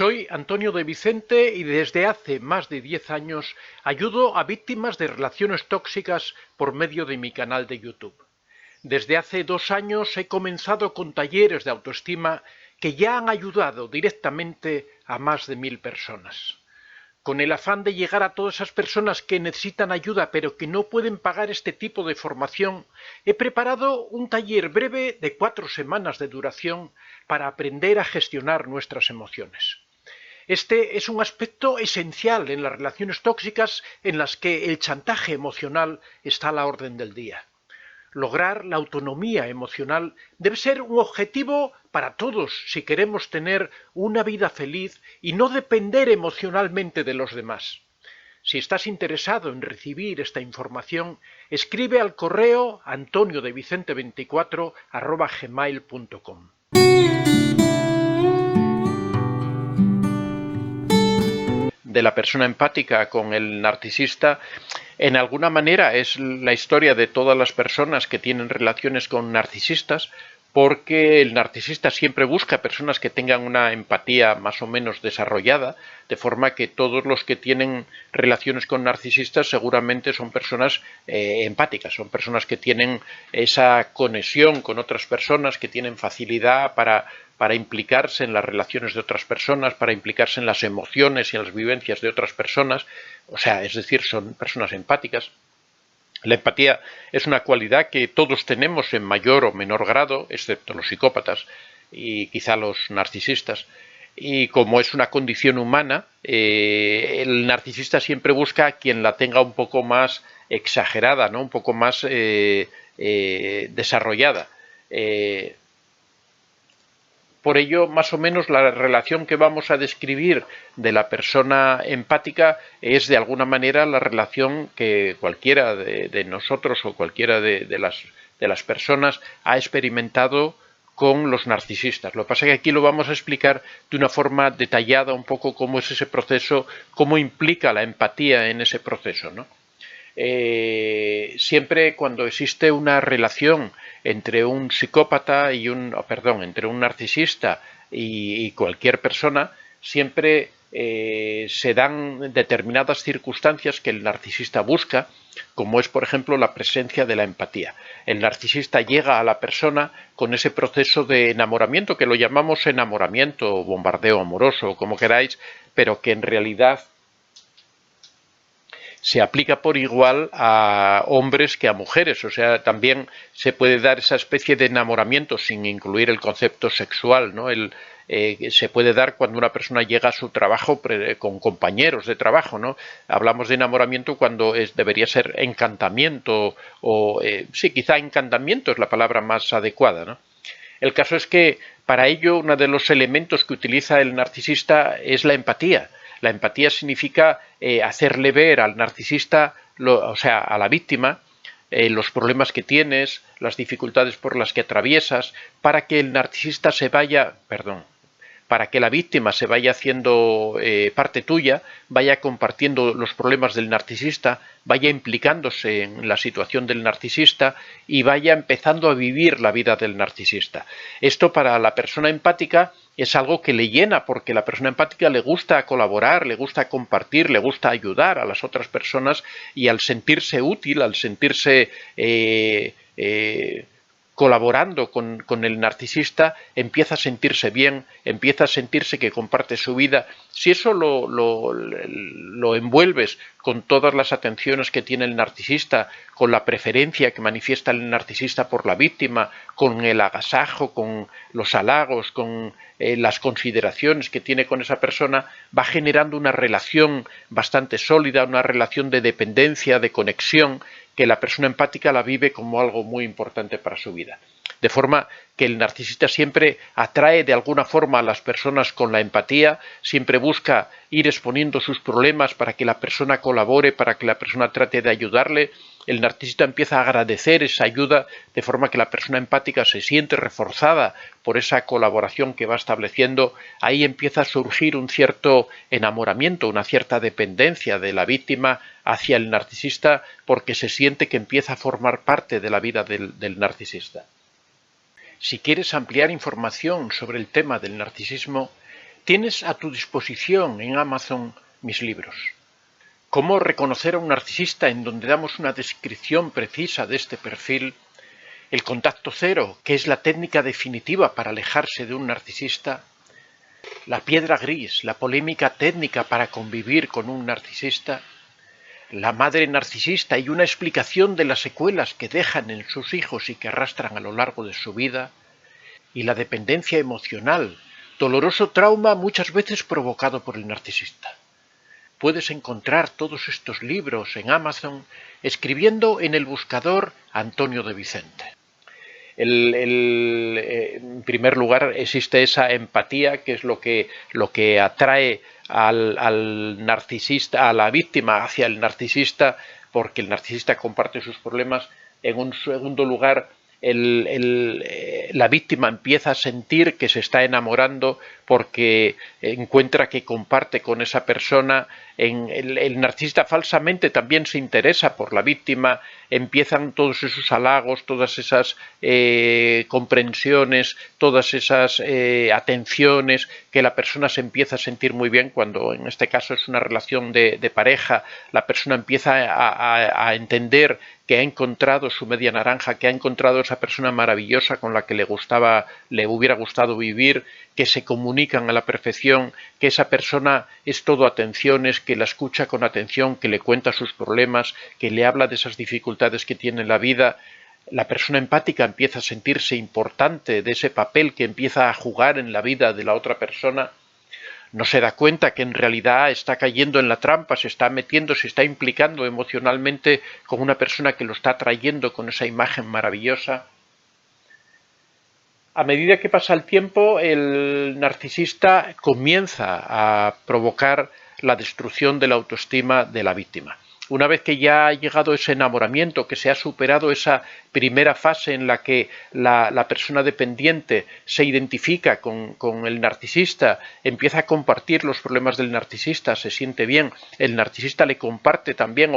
Soy Antonio de Vicente y desde hace más de 10 años ayudo a víctimas de relaciones tóxicas por medio de mi canal de YouTube. Desde hace 2 años he comenzado con talleres de autoestima que ya han ayudado directamente a más de 1000 personas. Con el afán de llegar a todas esas personas que necesitan ayuda pero que no pueden pagar este tipo de formación, he preparado un taller breve de 4 semanas de duración para aprender a gestionar nuestras emociones. Este es un aspecto esencial en las relaciones tóxicas en las que el chantaje emocional está a la orden del día. Lograr la autonomía emocional debe ser un objetivo para todos si queremos tener una vida feliz y no depender emocionalmente de los demás. Si estás interesado en recibir esta información, escribe al correo antoniodevicente24@gmail.com. De la persona empática con el narcisista, en alguna manera es la historia de todas las personas que tienen relaciones con narcisistas, porque el narcisista siempre busca personas que tengan una empatía más o menos desarrollada, de forma que todos los que tienen relaciones con narcisistas seguramente son personas empáticas, son personas que tienen esa conexión con otras personas, que tienen facilidad para implicarse en las relaciones de otras personas, para implicarse en las emociones y en las vivencias de otras personas, o sea, es decir, son personas empáticas. La empatía es una cualidad que todos tenemos en mayor o menor grado, excepto los psicópatas y quizá los narcisistas. Y como es una condición humana, el narcisista siempre busca a quien la tenga un poco más exagerada, ¿no? Un poco más desarrollada. Por ello, más o menos, la relación que vamos a describir de la persona empática es, de alguna manera, la relación que cualquiera de nosotros o cualquiera de las personas ha experimentado con los narcisistas. Lo que pasa es que aquí lo vamos a explicar de una forma detallada un poco cómo es ese proceso, cómo implica la empatía en ese proceso, ¿no? Siempre cuando existe una relación entre un psicópata y entre un narcisista y cualquier persona, siempre se dan determinadas circunstancias que el narcisista busca, como es, por ejemplo, la presencia de la empatía. El narcisista llega a la persona con ese proceso de enamoramiento, que lo llamamos enamoramiento o bombardeo amoroso, como queráis, pero que en realidad se aplica por igual a hombres que a mujeres, o sea, también se puede dar esa especie de enamoramiento sin incluir el concepto sexual, ¿no? Se puede dar cuando una persona llega a su trabajo con compañeros de trabajo, ¿no? Hablamos de enamoramiento cuando debería ser encantamiento, sí, quizá encantamiento es la palabra más adecuada, ¿no? El caso es que para ello uno de los elementos que utiliza el narcisista es la empatía. La empatía significa hacerle ver al narcisista, o sea, a la víctima, los problemas que tienes, las dificultades por las que atraviesas, para que el narcisista para que la víctima se vaya haciendo parte tuya, vaya compartiendo los problemas del narcisista, vaya implicándose en la situación del narcisista y vaya empezando a vivir la vida del narcisista. Esto para la persona empática es algo que le llena, porque a la persona empática le gusta colaborar, le gusta compartir, le gusta ayudar a las otras personas, y al sentirse útil, al sentirse colaborando con el narcisista, empieza a sentirse bien, empieza a sentirse que comparte su vida. Si eso lo envuelves con todas las atenciones que tiene el narcisista, con la preferencia que manifiesta el narcisista por la víctima, con el agasajo, con los halagos, con las consideraciones que tiene con esa persona, va generando una relación bastante sólida, una relación de dependencia, de conexión, que la persona empática la vive como algo muy importante para su vida. De forma que el narcisista siempre atrae de alguna forma a las personas con la empatía, siempre busca ir exponiendo sus problemas para que la persona colabore, para que la persona trate de ayudarle. El narcisista empieza a agradecer esa ayuda, de forma que la persona empática se siente reforzada por esa colaboración que va estableciendo. Ahí empieza a surgir un cierto enamoramiento, una cierta dependencia de la víctima hacia el narcisista, porque se siente que empieza a formar parte de la vida del narcisista. Si quieres ampliar información sobre el tema del narcisismo, Tienes a tu disposición en Amazon mis libros. Cómo reconocer a un narcisista, en donde damos una descripción precisa de este perfil. El contacto cero, que es la técnica definitiva para alejarse de un narcisista. La piedra gris, la polémica técnica para convivir con un narcisista. La madre narcisista y una explicación de las secuelas que dejan en sus hijos y que arrastran a lo largo de su vida. Y la dependencia emocional, doloroso trauma muchas veces provocado por el narcisista. Puedes encontrar todos estos libros en Amazon escribiendo en el buscador Antonio de Vicente. En primer lugar, existe esa empatía, que es lo que atrae al narcisista, a la víctima hacia el narcisista, porque el narcisista comparte sus problemas. En un segundo lugar, la víctima empieza a sentir que se está enamorando porque encuentra que comparte con esa persona. El narcisista falsamente también se interesa por la víctima, empiezan todos esos halagos, todas esas comprensiones, todas esas atenciones, que la persona se empieza a sentir muy bien cuando en este caso es una relación de pareja. La persona empieza a entender que ha encontrado su media naranja, que ha encontrado esa persona maravillosa con la que le hubiera gustado vivir, que se comunican a la perfección, que esa persona es todo atenciones, que la escucha con atención, que le cuenta sus problemas, que le habla de esas dificultades que tiene en la vida. La persona empática empieza a sentirse importante de ese papel que empieza a jugar en la vida de la otra persona. No se da cuenta que en realidad está cayendo en la trampa, se está metiendo, se está implicando emocionalmente con una persona que lo está atrayendo con esa imagen maravillosa. A medida que pasa el tiempo, el narcisista comienza a provocar la destrucción de la autoestima de la víctima. Una vez que ya ha llegado ese enamoramiento, que se ha superado esa primera fase en la que la persona dependiente se identifica con el narcisista, empieza a compartir los problemas del narcisista, se siente bien, el narcisista le comparte también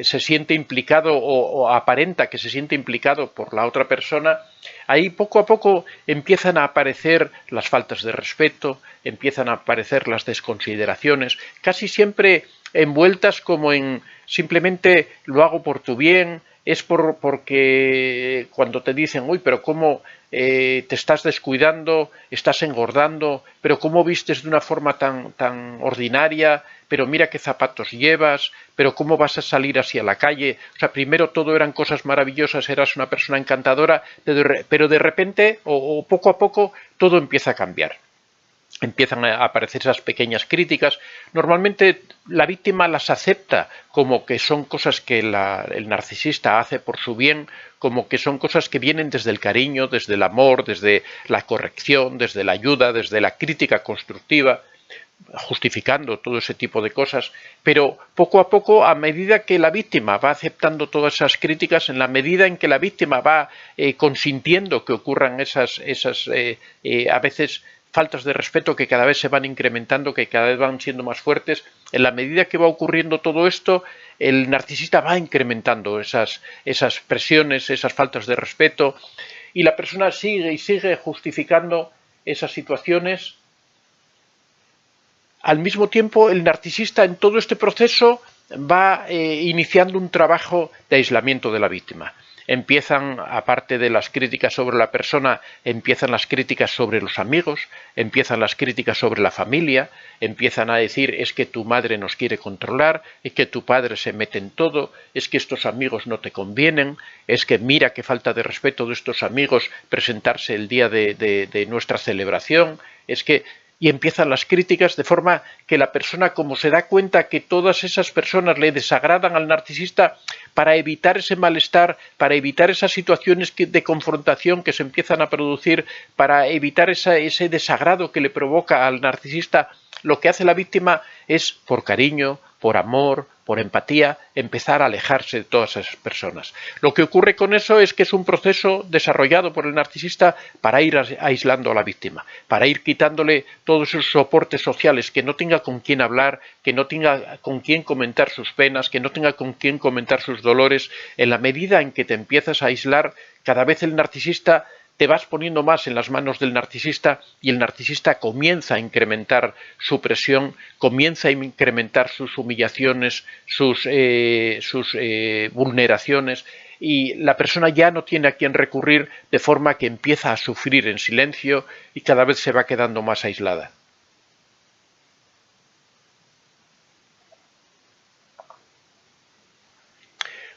se siente implicado o aparenta que se siente implicado por la otra persona. Ahí poco a poco empiezan a aparecer las faltas de respeto, empiezan a aparecer las desconsideraciones, casi siempre envueltas como en simplemente lo hago por tu bien, es porque cuando te dicen, uy, pero cómo te estás descuidando, estás engordando, pero cómo vistes de una forma tan ordinaria, pero mira qué zapatos llevas, pero cómo vas a salir así a la calle. O sea, primero todo eran cosas maravillosas, eras una persona encantadora, pero de repente o poco a poco todo empieza a cambiar. Empiezan a aparecer esas pequeñas críticas. Normalmente la víctima las acepta como que son cosas que el narcisista hace por su bien, como que son cosas que vienen desde el cariño, desde el amor, desde la corrección, desde la ayuda, desde la crítica constructiva, justificando todo ese tipo de cosas. Pero poco a poco, a medida que la víctima va aceptando todas esas críticas, en la medida en que la víctima va consintiendo que ocurran esas a veces faltas de respeto que cada vez se van incrementando, que cada vez van siendo más fuertes, en la medida que va ocurriendo todo esto, el narcisista va incrementando esas presiones, esas faltas de respeto, y la persona sigue y sigue justificando esas situaciones. Al mismo tiempo, el narcisista en todo este proceso va iniciando un trabajo de aislamiento de la víctima. Empiezan, aparte de las críticas sobre la persona, empiezan las críticas sobre los amigos, empiezan las críticas sobre la familia, empiezan a decir es que tu madre nos quiere controlar, es que tu padre se mete en todo, es que estos amigos no te convienen, es que mira qué falta de respeto de estos amigos presentarse el día de nuestra celebración, es que... Y empiezan las críticas, de forma que la persona, como se da cuenta que todas esas personas le desagradan al narcisista, para evitar ese malestar, para evitar esas situaciones de confrontación que se empiezan a producir, para evitar ese desagrado que le provoca al narcisista, lo que hace la víctima es, por cariño, por amor, por empatía, empezar a alejarse de todas esas personas. Lo que ocurre con eso es que es un proceso desarrollado por el narcisista para ir aislando a la víctima, para ir quitándole todos esos soportes sociales, que no tenga con quién hablar, que no tenga con quién comentar sus penas, que no tenga con quién comentar sus dolores. En la medida en que te empiezas a aislar, cada vez el narcisista te vas poniendo más en las manos del narcisista y el narcisista comienza a incrementar su presión, comienza a incrementar sus humillaciones, sus vulneraciones, y la persona ya no tiene a quién recurrir, de forma que empieza a sufrir en silencio y cada vez se va quedando más aislada.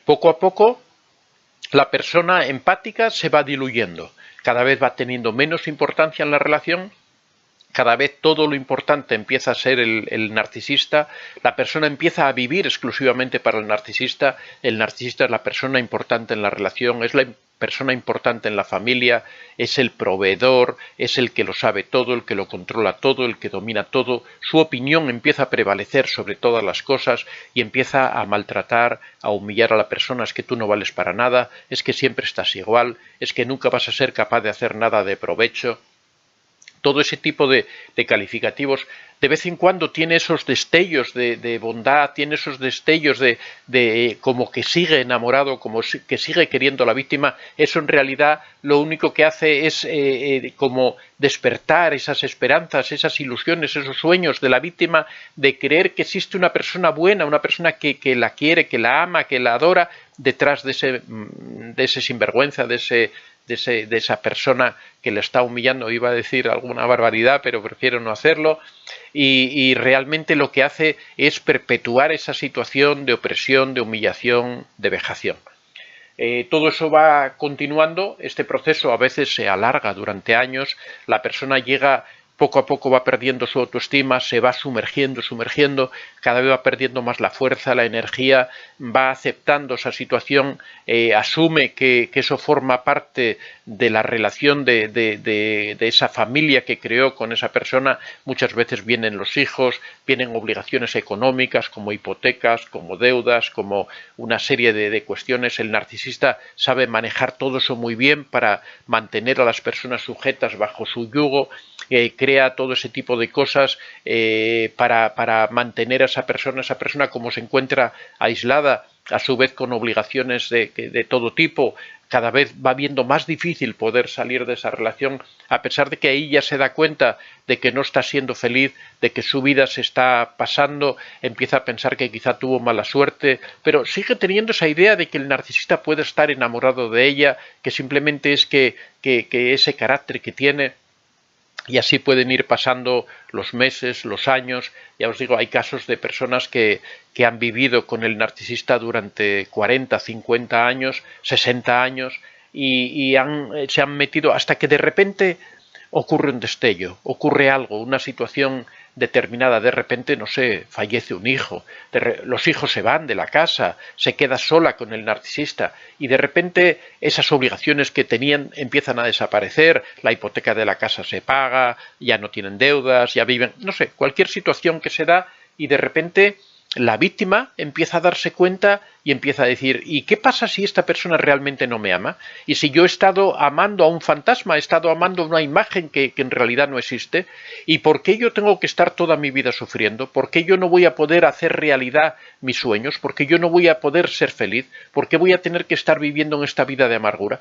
Poco a poco, la persona empática se va diluyendo, cada vez va teniendo menos importancia en la relación, cada vez todo lo importante empieza a ser el narcisista, la persona empieza a vivir exclusivamente para el narcisista es la persona importante en la relación, es la persona importante en la familia, es el proveedor, es el que lo sabe todo, el que lo controla todo, el que domina todo, su opinión empieza a prevalecer sobre todas las cosas y empieza a maltratar, a humillar a la persona, es que tú no vales para nada, es que siempre estás igual, es que nunca vas a ser capaz de hacer nada de provecho. Todo ese tipo de calificativos, de vez en cuando tiene esos destellos de bondad, tiene esos destellos de como que sigue enamorado, como que sigue queriendo a la víctima. Eso en realidad lo único que hace es como despertar esas esperanzas, esas ilusiones, esos sueños de la víctima, de creer que existe una persona buena, una persona que la quiere, que la ama, que la adora, detrás de ese sinvergüenza, de esa persona que le está humillando. Iba a decir alguna barbaridad, pero prefiero no hacerlo, y realmente lo que hace es perpetuar esa situación de opresión, de humillación, de vejación. Todo eso va continuando, este proceso a veces se alarga durante años, la persona llega, poco a poco va perdiendo su autoestima, se va sumergiendo, cada vez va perdiendo más la fuerza, la energía, va aceptando esa situación, asume que eso forma parte de la relación de esa familia que creó con esa persona. Muchas veces vienen los hijos, vienen obligaciones económicas como hipotecas, como deudas, como una serie de cuestiones. El narcisista sabe manejar todo eso muy bien para mantener a las personas sujetas bajo su yugo, crea todo ese tipo de cosas para mantener a esa persona como se encuentra aislada, a su vez con obligaciones de todo tipo. Cada vez va viendo más difícil poder salir de esa relación, a pesar de que ahí ya se da cuenta de que no está siendo feliz, de que su vida se está pasando, empieza a pensar que quizá tuvo mala suerte, pero sigue teniendo esa idea de que el narcisista puede estar enamorado de ella, que simplemente es que ese carácter que tiene. Y así pueden ir pasando los meses, los años. Ya os digo, hay casos de personas que han vivido con el narcisista durante 40, 50 años, 60 años y se han metido hasta que de repente ocurre un destello, ocurre algo, una situación determinada, de repente, no sé, fallece un hijo, los hijos se van de la casa, se queda sola con el narcisista y de repente esas obligaciones que tenían empiezan a desaparecer, la hipoteca de la casa se paga, ya no tienen deudas, ya viven, no sé, cualquier situación que se da y de repente la víctima empieza a darse cuenta y empieza a decir, ¿y qué pasa si esta persona realmente no me ama? Y si yo he estado amando a un fantasma, he estado amando a una imagen que en realidad no existe, ¿y por qué yo tengo que estar toda mi vida sufriendo? ¿Por qué yo no voy a poder hacer realidad mis sueños? ¿Por qué yo no voy a poder ser feliz? ¿Por qué voy a tener que estar viviendo en esta vida de amargura?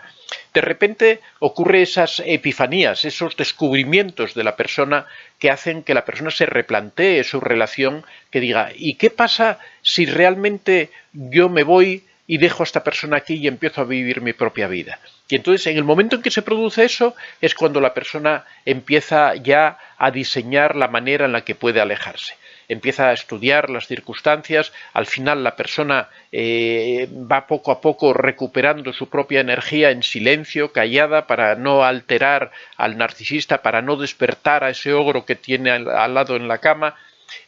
De repente ocurre esas epifanías, esos descubrimientos de la persona que hacen que la persona se replantee su relación, que diga, ¿y qué pasa si realmente yo me voy y dejo a esta persona aquí y empiezo a vivir mi propia vida? Y entonces, en el momento en que se produce eso, es cuando la persona empieza ya a diseñar la manera en la que puede alejarse. Empieza a estudiar las circunstancias, al final la persona va poco a poco recuperando su propia energía en silencio, callada, para no alterar al narcisista, para no despertar a ese ogro que tiene al lado en la cama,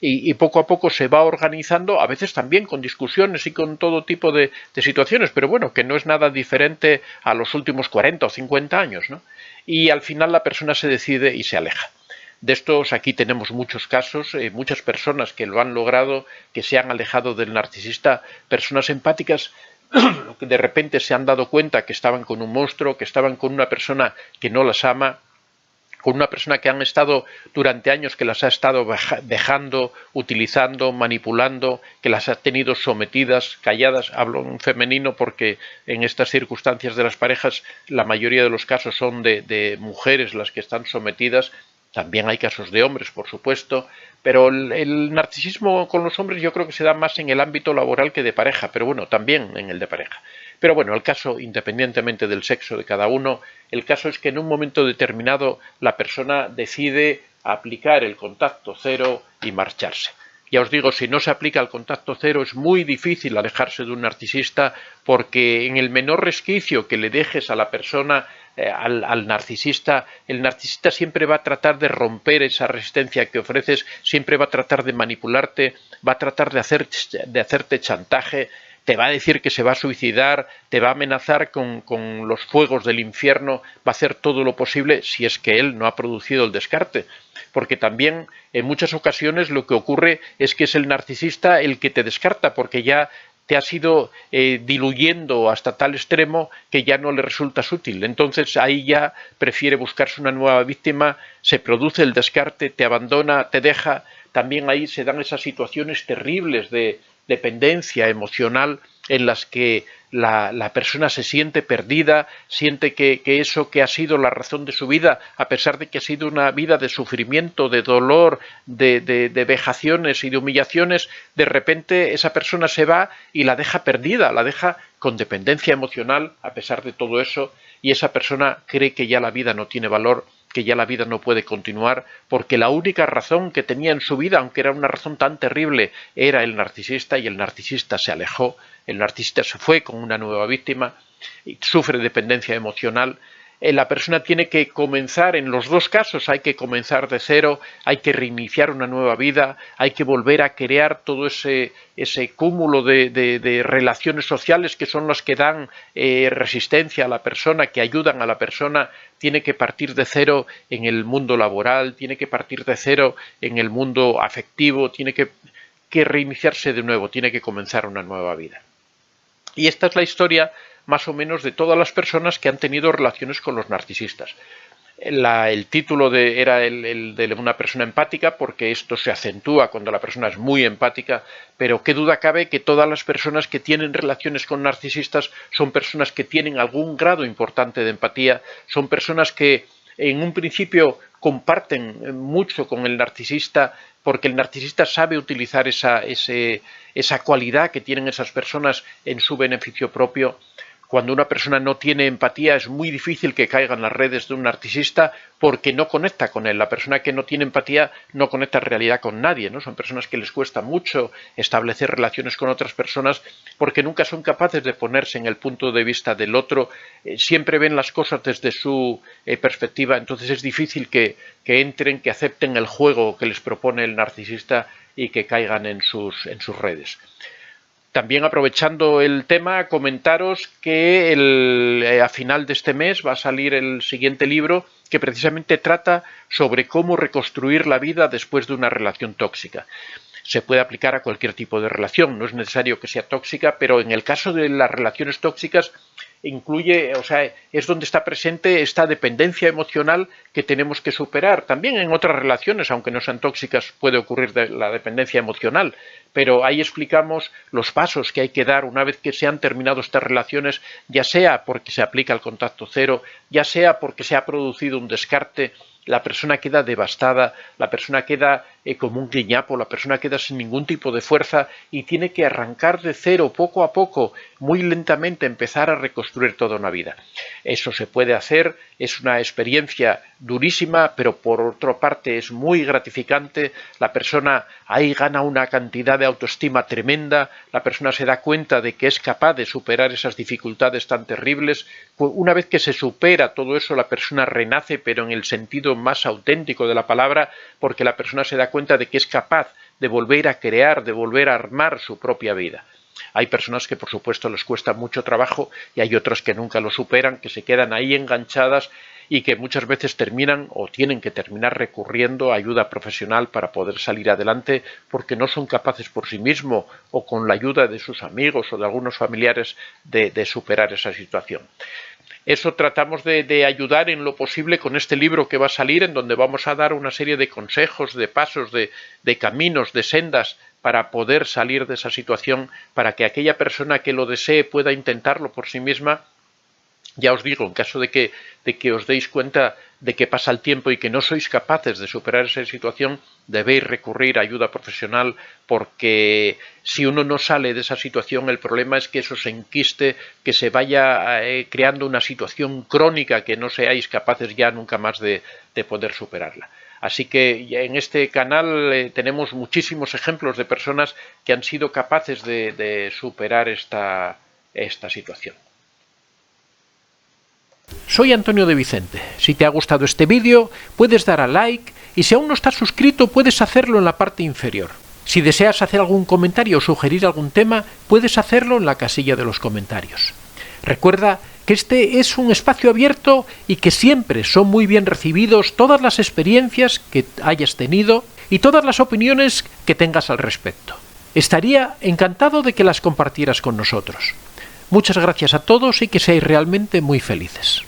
y poco a poco se va organizando, a veces también con discusiones y con todo tipo de situaciones, pero bueno, que no es nada diferente a los últimos 40 o 50 años, ¿no? Y al final la persona se decide y se aleja. De estos aquí tenemos muchos casos, muchas personas que lo han logrado, que se han alejado del narcisista, personas empáticas que de repente se han dado cuenta que estaban con un monstruo, que estaban con una persona que no las ama, con una persona que han estado durante años, que las ha estado dejando, utilizando, manipulando, que las ha tenido sometidas, calladas. Hablo en femenino porque en estas circunstancias de las parejas la mayoría de los casos son de mujeres las que están sometidas. También hay casos de hombres, por supuesto, pero el narcisismo con los hombres yo creo que se da más en el ámbito laboral que de pareja, pero bueno, también en el de pareja. Pero bueno, el caso, independientemente del sexo de cada uno, el caso es que en un momento determinado la persona decide aplicar el contacto cero y marcharse. Ya os digo, si no se aplica el contacto cero es muy difícil alejarse de un narcisista, porque en el menor resquicio que le dejes a la persona, al narcisista, el narcisista siempre va a tratar de romper esa resistencia que ofreces, siempre va a tratar de manipularte, va a tratar de hacerte chantaje, te va a decir que se va a suicidar, te va a amenazar con los fuegos del infierno, va a hacer todo lo posible si es que él no ha producido el descarte. Porque también en muchas ocasiones lo que ocurre es que es el narcisista el que te descarta, porque ya te has ido diluyendo hasta tal extremo que ya no le resultas útil. Entonces ahí ya prefiere buscarse una nueva víctima, se produce el descarte, te abandona, te deja. También ahí se dan esas situaciones terribles de dependencia emocional en las que la persona se siente perdida, siente que eso que ha sido la razón de su vida, a pesar de que ha sido una vida de sufrimiento, de dolor, de vejaciones y de humillaciones, de repente esa persona se va y la deja perdida, la deja con dependencia emocional a pesar de todo eso, y esa persona cree que ya la vida no tiene valor, que ya la vida no puede continuar, porque la única razón que tenía en su vida, aunque era una razón tan terrible, era el narcisista, y el narcisista se alejó, el narcisista se fue con una nueva víctima, y sufre dependencia emocional. La persona tiene que comenzar, en los dos casos hay que comenzar de cero, hay que reiniciar una nueva vida, hay que volver a crear todo ese cúmulo de relaciones sociales que son las que dan resistencia a la persona, que ayudan a la persona. Tiene que partir de cero en el mundo laboral, tiene que partir de cero en el mundo afectivo, tiene que reiniciarse de nuevo, tiene que comenzar una nueva vida. Y esta es la historia más o menos de todas las personas que han tenido relaciones con los narcisistas. El título era el de una persona empática, porque esto se acentúa cuando la persona es muy empática, pero qué duda cabe que todas las personas que tienen relaciones con narcisistas son personas que tienen algún grado importante de empatía, son personas que en un principio comparten mucho con el narcisista, porque el narcisista sabe utilizar esa cualidad que tienen esas personas en su beneficio propio. Cuando una persona no tiene empatía es muy difícil que caiga en las redes de un narcisista porque no conecta con él. La persona que no tiene empatía no conecta en realidad con nadie, ¿no? Son personas que les cuesta mucho establecer relaciones con otras personas porque nunca son capaces de ponerse en el punto de vista del otro. Siempre ven las cosas desde su perspectiva, entonces es difícil que entren, que acepten el juego que les propone el narcisista y que caigan en sus redes. También, aprovechando el tema, comentaros que a final de este mes va a salir el siguiente libro que precisamente trata sobre cómo reconstruir la vida después de una relación tóxica. Se puede aplicar a cualquier tipo de relación, no es necesario que sea tóxica, pero en el caso de las relaciones tóxicas incluye, o sea, es donde está presente esta dependencia emocional que tenemos que superar. También en otras relaciones, aunque no sean tóxicas, puede ocurrir la dependencia emocional, pero ahí explicamos los pasos que hay que dar una vez que se han terminado estas relaciones, ya sea porque se aplica el contacto cero, ya sea porque se ha producido un descarte. La persona queda devastada, la persona queda como un guiñapo, la persona queda sin ningún tipo de fuerza y tiene que arrancar de cero poco a poco, muy lentamente, empezar a reconstruir toda una vida. Eso se puede hacer, es una experiencia durísima, pero por otra parte es muy gratificante. La persona ahí gana una cantidad de autoestima tremenda, la persona se da cuenta de que es capaz de superar esas dificultades tan terribles. Una vez que se supera todo eso, la persona renace, pero en el sentido más auténtico de la palabra, porque la persona se da cuenta de que es capaz de volver a crear, de volver a armar su propia vida. Hay personas que por supuesto les cuesta mucho trabajo y hay otras que nunca lo superan, que se quedan ahí enganchadas y que muchas veces terminan o tienen que terminar recurriendo a ayuda profesional para poder salir adelante porque no son capaces por sí mismos o con la ayuda de sus amigos o de algunos familiares de superar esa situación. eso tratamos de ayudar en lo posible con este libro que va a salir, en donde vamos a dar una serie de consejos, de pasos, de caminos, de sendas para poder salir de esa situación, para que aquella persona que lo desee pueda intentarlo por sí misma. Ya os digo, en caso de que os deis cuenta de que pasa el tiempo y que no sois capaces de superar esa situación, debéis recurrir a ayuda profesional, porque si uno no sale de esa situación, el problema es que eso se enquiste, que se vaya creando una situación crónica que no seáis capaces ya nunca más de poder superarla. Así que en este canal tenemos muchísimos ejemplos de personas que han sido capaces de superar esta situación. Soy Antonio de Vicente. Si te ha gustado este vídeo, puedes dar a like y si aún no estás suscrito, puedes hacerlo en la parte inferior. Si deseas hacer algún comentario o sugerir algún tema, puedes hacerlo en la casilla de los comentarios. Recuerda que este es un espacio abierto y que siempre son muy bien recibidos todas las experiencias que hayas tenido y todas las opiniones que tengas al respecto. Estaría encantado de que las compartieras con nosotros. Muchas gracias a todos y que seáis realmente muy felices.